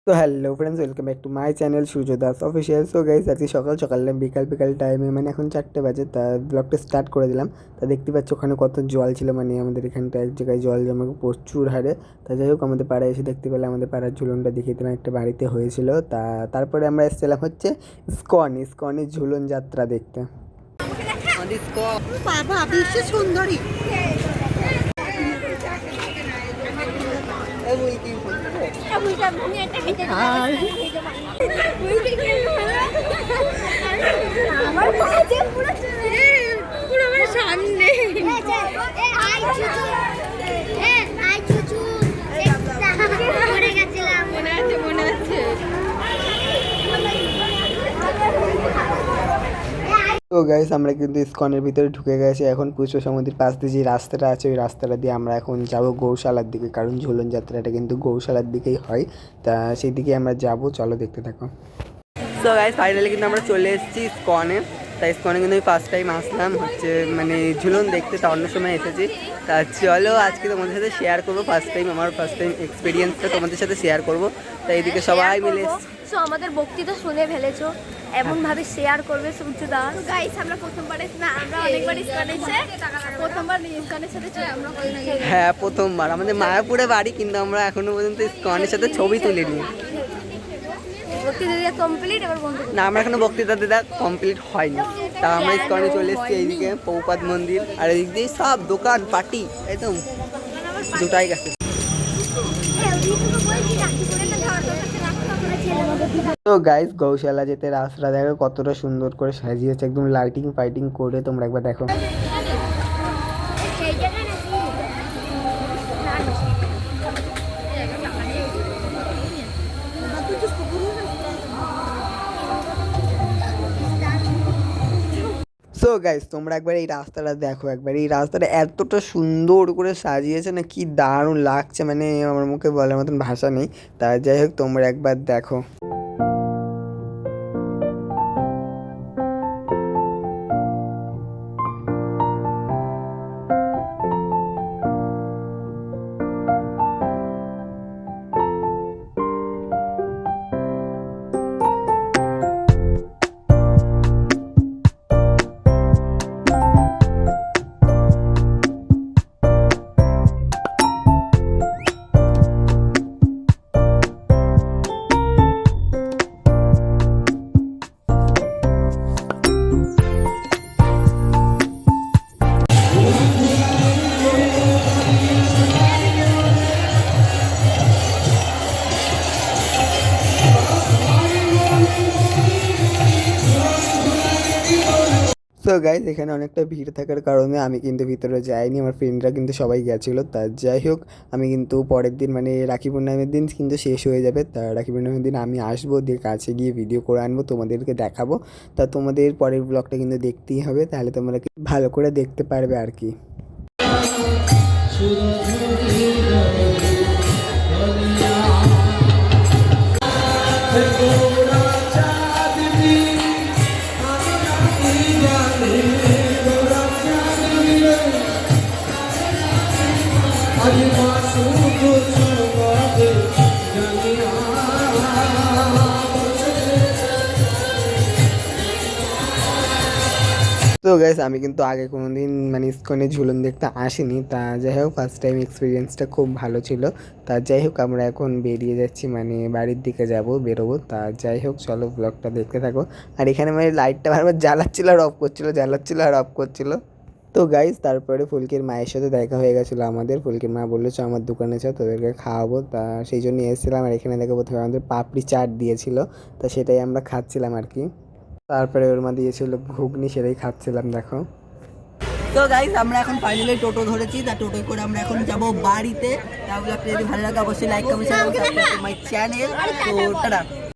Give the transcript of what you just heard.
তো hello friends, welcome back to my channel Surya Das official. So guys, আজকে সকাল সকাল বিকাল টাইমে মানে এখন 4টে বাজে, তা ব্লগটা স্টার্ট করে দিলাম। তা দেখতে পাচ্ছ ওখানে কত জল ছিল, মানে আমাদের এখানটা এক জায়গায় জল জমা প্রচুর হারে। তা যাই হোক, আমাদের পাড়ায় এসে দেখতে পেলে আমাদের পাড়ার ঝুলনটা দেখিয়ে দিলাম, একটা বাড়িতে হয়েছিল। তারপরে আমরা এসেছিলাম হচ্ছে ইস্কনের ঝুলন যাত্রা দেখতে। বাবা বিশ্ব সুন্দরী। তো গাইস, আমরা কিন্তু ইস্কনের ভিতরে ঢুকে গেছি। এখন পুষ্প সমুদ্রের পাশ দিয়ে যে রাস্তাটা আছে, ওই রাস্তাটা দিয়ে আমরা এখন যাব গৌশালার দিকে, কারণ ঝুলন যাত্রাটা কিন্তু গৌশালার দিকেই হয়। তা সেই দিকে আমরা যাব, চলো দেখতে থাকো। সো গাইস, ফাইনালি কিন্তু আমরা চলে এসেছি ইস্কনে। তাই ইস্কনে কিন্তু আমি ফার্স্ট টাইম আসলাম হচ্ছে মানে ঝুলন দেখতে, তা অন্য সময় এসেছি। তা চলো আজকে তোমাদের সাথে শেয়ার করবো আমার ফার্স্ট টাইম এক্সপিরিয়েন্সটা তোমাদের সাথে শেয়ার করবো। তাই এইদিকে সবাই মিলে সো আমাদের বক্তৃতা শুনে ফেলেছো, এমনভাবে শেয়ার করবে সূর্য দাস। গাইস, আমরা প্রথমবার না, আমরা অনেকবার ইস্কনে এসে প্রথমবার ইস্কনের সাথে আমরা হ্যাঁ প্রথমবার। আমাদের মায়াপুরে বাড়ি, কিন্তু আমরা এখনো পর্যন্ত ইস্কনের সাথে ছবি তুলিনি। বক্তৃতা কমপ্লিট, এবার বন্ধ না, আমরা এখনো বক্তৃতা দিদা কমপ্লিট হয়নি। তা আমরা ইস্কনে চলে এসেছি, এইদিকে পৌপাদ মন্দির, আর এদিক দিয়ে সব দোকান পার্টি একদম দুটাই গেছে। তো গাইস, গৌশালা যেতে রাস্তা দেখো কতটা সুন্দর করে সাজিয়েছে, একদম লাইটিং ফাইটিং করে, তোমরা একবার দেখো। সো গাইস, তোমরা একবার এই রাস্তাটা দেখো, একবার এই রাস্তাটা এতটা সুন্দর করে সাজিয়েছে না, কি দারুণ লাগছে, মানে আমার মুখে বলার মতন ভাষা নেই। তা যাই হোক, তোমরা একবার দেখো। তো গাইজ, এখানে অনেকটা ভিড় থাকার কারণে আমি কিন্তু ভিতরে যাইনি, আমার ফ্রেন্ডরা কিন্তু সবাই গেছিলো। তা যাই হোক, আমি কিন্তু পরের দিন মানে রাখি পূর্ণিমার দিন কিন্তু শেষ হয়ে যাবে। তা রাখি পূর্ণিমার দিন আমি আসবো, দিয়ে কাছে গিয়ে ভিডিও করে আনবো, তোমাদেরকে দেখাবো। তা তোমাদের পরের ব্লগটা কিন্তু দেখতেই হবে, তাহলে তোমরা ভালো করে দেখতে পারবে আর কি। তো গাইস, আমি কিন্তু আগে কোনো দিন মানে ইস্কনে ঝুলন দেখতে আসিনি। তা যাই হোক, ফার্স্ট টাইম এক্সপিরিয়েন্সটা খুব ভালো ছিল। তা যাই হোক, আমরা এখন বেরিয়ে যাচ্ছি, মানে বাড়ির দিকে বেরোবো। তা যাই হোক, চলো ব্লগটা দেখতে থাকো। আর এখানে মানে লাইটটা বারবার জ্বালাচ্ছিল আর অফ করছিল। তো গাইস, তারপরে ফুলকির মায়ের সাথে দেখা হয়ে গেছিলো আমাদের। ফুলকির মা বললো চো আমার দোকানে চো, তোদেরকে খাওয়াবো। তা সেই জন্য এসেছিলাম। আর এখানে দেখো প্রথমে আমাদের পাপড়ি চাট দিয়েছিল, তা সেটাই আমরা খাচ্ছিলাম আর কি। তারপরে ওর মা দিয়েছিল ঘুগনি, সেটাই খাচ্ছিলাম দেখো। তো গাইস, আমরা এখন ফাইনালি টোটো ধরেছি। তা টোটোয় করে আমরা এখন যাব বাড়িতে। তা ব্লগটা যদি ভালো লাগে অবশ্যই like comment share subscribe my channel. তো টাটা।